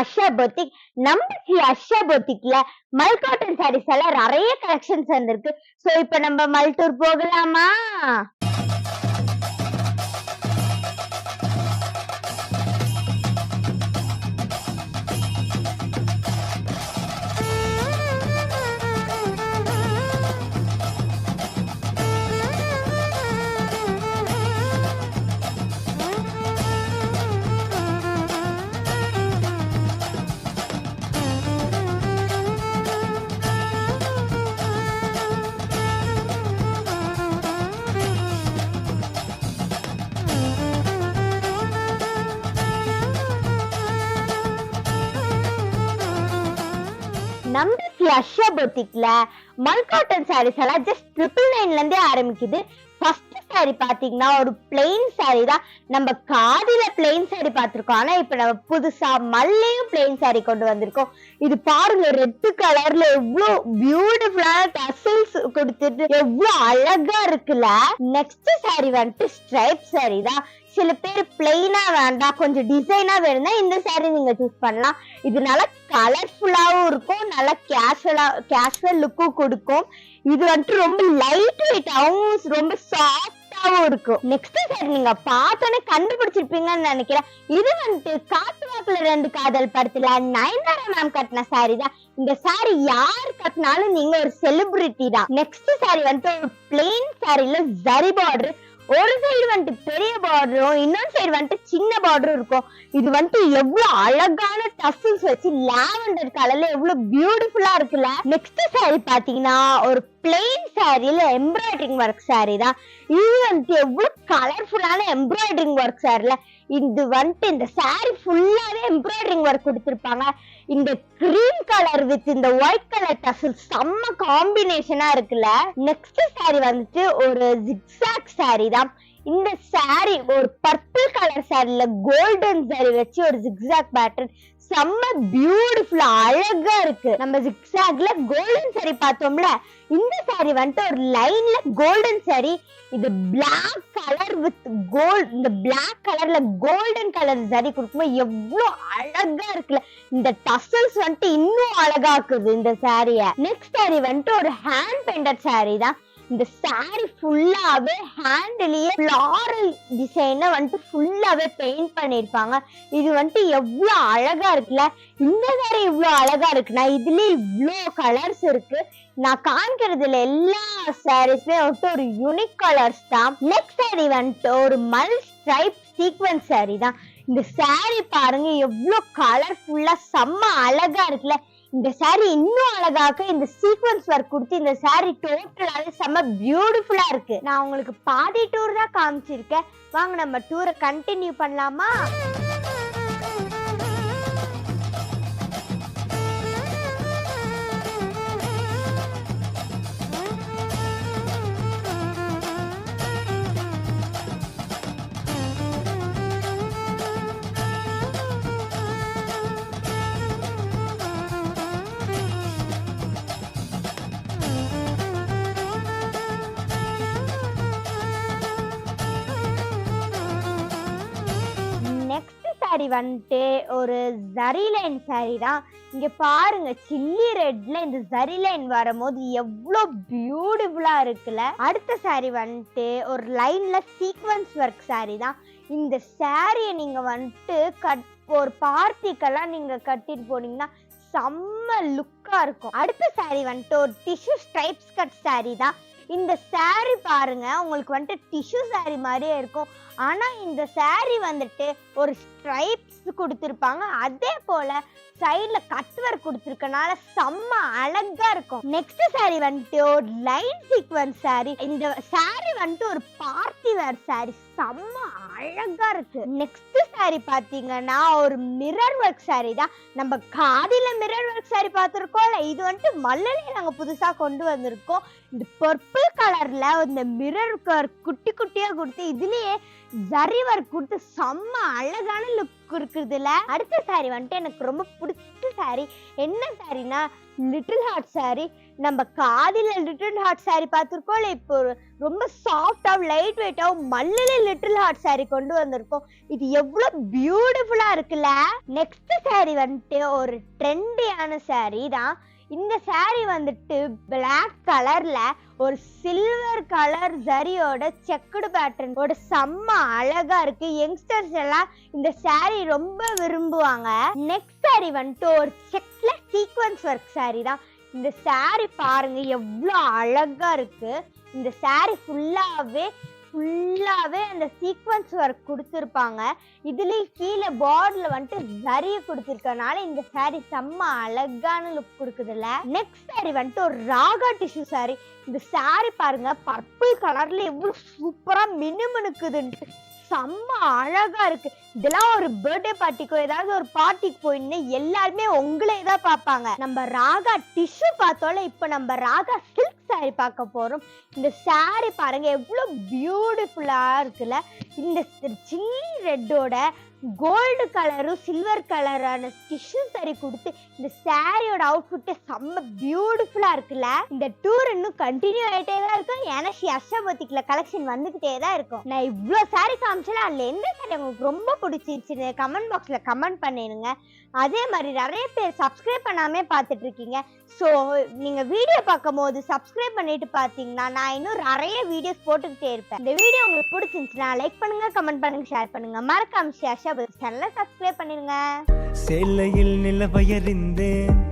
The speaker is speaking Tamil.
அஷா பொட்டிக். நம்ம அஷா பொட்டிக்ல மல் காட்டன் சாரீஸ் எல்லாம் நிறைய கலெக்ஷன்ஸ் வந்திருக்கு. சோ இப்ப நம்ம மல் டூர் போகலாமா? நம்ம அஷா பொட்டிக்ல மல் காட்டன் சாரீஸ் எல்லாம் ஜஸ்ட் 999 இருந்தே ஆரம்பிக்குது. ஃபர்ஸ்ட் சாரி பாத்தீங்கன்னா ஒரு பிளெயின் சாரி தான். நம்ம காதில பிளெயின் சாரி பார்த்திருக்கோம். ஆனா இப்ப நம்ம புதுசா மல்லையும் பிளெயின் சாரி கொண்டு வந்திருக்கோம். இது பாருங்க, ரெட் கலர்ல எவ்வளவு பியூட்டிஃபுல்லான டசல்ஸ் கொடுத்துட்டு எவ்வளவு அழகா இருக்குல்ல. நெக்ஸ்ட் சாரி வந்துட்டு ஸ்ட்ரைப் சாரி தான். சில பேர் பிளெயினா வேண்டாம், கொஞ்சம் டிசைனா வேணும்னா இந்த சாரி நீங்க சூஸ் பண்ணலாம். இது நல்லா கலர்ஃபுல்லாவும் இருக்கும், நல்லா கேஷுவல் லுக்கும் கொடுக்கும். இது வந்துட்டு ரொம்ப லைட் வெயிட்டாவும் ரொம்ப சாஃப்டாவும் இருக்கும். நெக்ஸ்ட் சாரி நீங்க பார்த்தோன்னே கண்டுபிடிச்சிருப்பீங்கன்னு நினைக்கிறேன். இது வந்துட்டு காத்துவாக்குல 2 காதல் படத்துல நயன்தாரா மேம் கட்டின சாரி தான். இந்த சாரி யார் கட்டினாலும் நீங்க ஒரு செலிபிரிட்டி தான். நெக்ஸ்ட் சாரி வந்துட்டு ஒரு பிளெயின் சாரில ஜரி பார்டர். ஒரு சைடு வந்துட்டு பெரிய பார்டரும் இன்னொரு சைடு வந்துட்டு சின்ன பார்டரும் இருக்கும். இது வந்துட்டு எவ்வளவு அழகான டசல்ஸ் வச்சு லாவெண்டர் கலர்ல எவ்வளவு பியூட்டிஃபுல்லா இருக்குல்ல. நெக்ஸ்ட் சாரி பாத்தீங்கன்னா ஒரு பிளெயின் சாரியில எம்ப்ராய்டரிங் ஒர்க் சாரி தான். இது வந்துட்டு எவ்வளவு கலர்ஃபுல்லான எம்ப்ராய்டரிங் ஒர்க் சாரில. இது வந்துட்டு இந்த சாரி ஃபுல்லாவே எம்ப்ராய்டரிங் ஒர்க் கொடுத்திருப்பாங்க. இந்த கிரீன் கலர் வித் இந்த ஒயிட் கலர் டசல் செம்ம காம்பினேஷனா இருக்குல்ல. நெக்ஸ்ட் சாரி வந்துட்டு ஒரு ஜிக்ஸாக் சாரி தான். இந்த சாரி ஒரு பர்பிள் கலர் சாரில கோல்டன் சாரி வச்சு ஒரு ஜிக்ஸாக் பேட்டர்ன் செம்ம பியூட்டிஃபுல்லா அழகா இருக்கு. நம்ம ஜிக்ஸாக்ல கோல்டன் சாரி பார்த்தோம்ல, இந்த சாரி வந்துட்டு ஒரு லைன்ல கோல்டன் சாரி. இது பிளாக் கலர் வித் கோல்ட், இந்த பிளாக் கலர்ல கோல்டன் கலர் சாரி கொடுக்கும்போது எவ்வளவு அழகா இருக்குல்ல. இந்த டசல்ஸ் வந்துட்டு இன்னும் அழகாக்குது இந்த சாரிய. நெக்ஸ்ட் சாரி வந்துட்டு ஒரு ஹேண்ட் பெயிண்டட் சாரி தான். இந்த சாரி ஃபுல்லாவே ஹேண்ட்லயே ஃப்ளாரல் டிசைனை வந்துட்டு ஃபுல்லாவே பெயிண்ட் பண்ணிருப்பாங்க. இது வந்துட்டு எவ்வளவு அழகா இருக்குல்ல. இந்த சாரி இவ்வளவு அழகா இருக்குன்னா இதுலயே இவ்வளவு கலர்ஸ் இருக்கு. நான் காண்கிறதுல எல்லா சாரீஸ்மே வந்துட்டு ஒரு யூனிக் கலர்ஸ் தான். நெக்ஸ்ட் சாரி வந்துட்டு ஒரு மல் ஸ்ட்ரைப் சீக்வென்ஸ் சாரி தான். இந்த சாரி பாருங்க எவ்வளவு கலர்ஃபுல்லா செம்ம அழகா இருக்குல்ல. இந்த சாரி இன்னும் அழகாக்க இந்த சீக்வென்ஸ் ஒர்க் கொடுத்து இந்த சாரி டோட்டலாவே செம்ம பியூட்டிஃபுல்லா இருக்கு. நான் உங்களுக்கு பாதி டூர் தான் காமிச்சிருக்கேன். வாங்க நம்ம டூரை கண்டினியூ பண்ணலாமா? சாரி வந்துட்டு ஒரு ஜரி லைன் சாரி தான். இங்க பாருங்க, சில்லி ரெட்ல இந்த ஜரி லைன் வரும்போது எவ்வளவு பியூட்டிஃபுல்லா இருக்குல்ல. அடுத்த சாரி வந்துட்டு ஒரு லைன்ல சீக்வென்ஸ் ஒர்க் சாரி தான். இந்த சாரியை நீங்க வந்துட்டு ஒரு பார்ட்டிக்கெல்லாம் நீங்க கட்டிட்டு போனீங்கன்னா செம்ம லுக்கா இருக்கும். அடுத்த சாரி வந்துட்டு ஒரு டிஷ்யூ ஸ்ட்ரைப்ஸ் கட் சாரி தான். இந்த சாரி பாருங்க, உங்களுக்கு வந்துட்டு டிஷ்யூ சாரி மாதிரியே இருக்கும். ஆனா இந்த சாரி வந்துட்டு ஒரு ஸ்ட்ரைப்ஸ் கொடுத்திருப்பாங்க. அதே போல சைடுல கட் ஒர்க் கொடுத்திருக்கனால செம்ம அழகா இருக்கும். நெக்ஸ்ட் சாரி வந்துட்டு ஒரு லைன் சீக்வென்ஸ் சாரி. இந்த சாரி வந்துட்டு ஒரு பார்ட்டி வேர் சாரி, செம்ம அழகா இருக்கு. நெக்ஸ்ட் சாரி பாத்தீங்கன்னா ஒரு மிரர் ஒர்க் சாரி தான். நம்ம காதில மிரர் ஒர்க் சாரி பார்த்திருக்கோம்ல, இது வந்துட்டு மல்லையில நாங்க புதுசா கொண்டு வந்திருக்கோம். இந்த பர்பிள் கலர்ல இந்த மிரர் ஒர்க் குட்டி குட்டியா கொடுத்து இதுலயே ஜரி ஒர்க் கொடுத்து செம்ம அழகான லுக் இருக்குதுல. அடுத்த சாரி வந்துட்டு எனக்கு ரொம்ப பிடிச்ச saree என்ன சாரினா லிட்டில் ஹார்ட் saree. நம்ம காதில லிட்டில் ஹார்ட் saree பார்த்திருக்கோம். இப்போ ரொம்ப சாஃப்டா லைட் வெயிட்டா மல்லில லிட்டில் ஹார்ட் saree கொண்டு வந்திருக்கோம். இது எவ்வளவு பியூட்டிஃபுல்லா இருக்குல்ல. நெக்ஸ்ட் saree வந்துட்டு ஒரு ட்ரெண்டியான saree தான். இந்த saree வந்துட்டு பிளாக் கலர்ல ஒரு சில்வர் கலர் ஜரியோட செக்குடு பேட்டர்ன் ஓட செம்ம அழகா இருக்கு. யங்ஸ்டர்ஸ் எல்லாம் இந்த saree ரொம்ப விரும்புவாங்க. நெக்ஸ்ட் saree வந்துட்டு ஒரு செக்ல சீக்வென்ஸ் ஒர்க் saree தான். இந்த saree பாருங்க எவ்வளோ அழகா இருக்கு. இந்த saree ஃபுல்லாவே அந்த சீக்வென்ஸ் ஒர்க் கொடுத்துருப்பாங்க. இதுலயும் கீழே பார்டர்ல வந்துட்டு ஜரிய கொடுத்துருக்கனால இந்த saree செம்ம அழகான லுக் கொடுக்குதுல்ல. நெக்ஸ்ட் saree வந்துட்டு ஒரு ராகா டிஷ்யூ saree. இந்த saree பாருங்க பர்பிள் கலர்ல எவ்வளவு சூப்பரா மினுமினுக்குதுன்ட்டு செம்ம அழகா இருக்கு. இதெல்லாம் ஒரு பர்த்டே பார்ட்டிக்கோ ஏதாவது ஒரு பார்ட்டிக்கு போயின்னு எல்லாருமே உங்களே தான் பார்ப்பாங்க. நம்ம ராகா டிஷ்யூ பார்த்தோம்ல, இப்ப நம்ம ராகா சில்க் saree பார்க்க போறோம். இந்த saree பாருங்க எவ்வளவு பியூட்டிஃபுல்லா இருக்குல்ல. இந்த சில்லி ரெட்டோட கோல்டு கலரும் சில்வர் கலரான டிஷ்யூ saree கொடுத்து இந்த சாரியோட அவுட்ஃபிட் செம்ம பியூட்டிஃபுல்லா இருக்குல்ல. இந்த டூர் இன்னும் கண்டினியூ ஆயிட்டே தான் இருக்கும். ஏன்னா அஷ்டபத்திக்குல கலெக்ஷன் வந்துகிட்டே தான் இருக்கும். நான் இவ்வளோ saree காமிச்சேன், அதுல எந்த saree உங்களுக்கு ரொம்ப பிடிச்சிருச்சுன்னு கமெண்ட் பாக்ஸ்ல கமெண்ட் பண்ணிடுங்க. அதே மாதிரி நிறைய பேர் சப்ஸ்கிரைப் பண்ணாமே பார்த்துட்டு இருக்கீங்க. ஸோ நீங்க வீடியோ பார்க்கும் போது சப்ஸ்கிரைப் பண்ணிட்டு பார்த்தீங்கன்னா நான் இன்னும் நிறைய வீடியோஸ் போட்டுக்கிட்டே இருப்பேன். இந்த வீடியோ உங்களுக்கு பிடிச்சிருந்துச்சுன்னா லைக் பண்ணுங்க, கமெண்ட் பண்ணுங்க, ஷேர் பண்ணுங்க. மறக்காம சேனலை சப்ஸ்கிரைப் பண்ணிடுங்க. சேலையில் நிலவயறிந்தேன்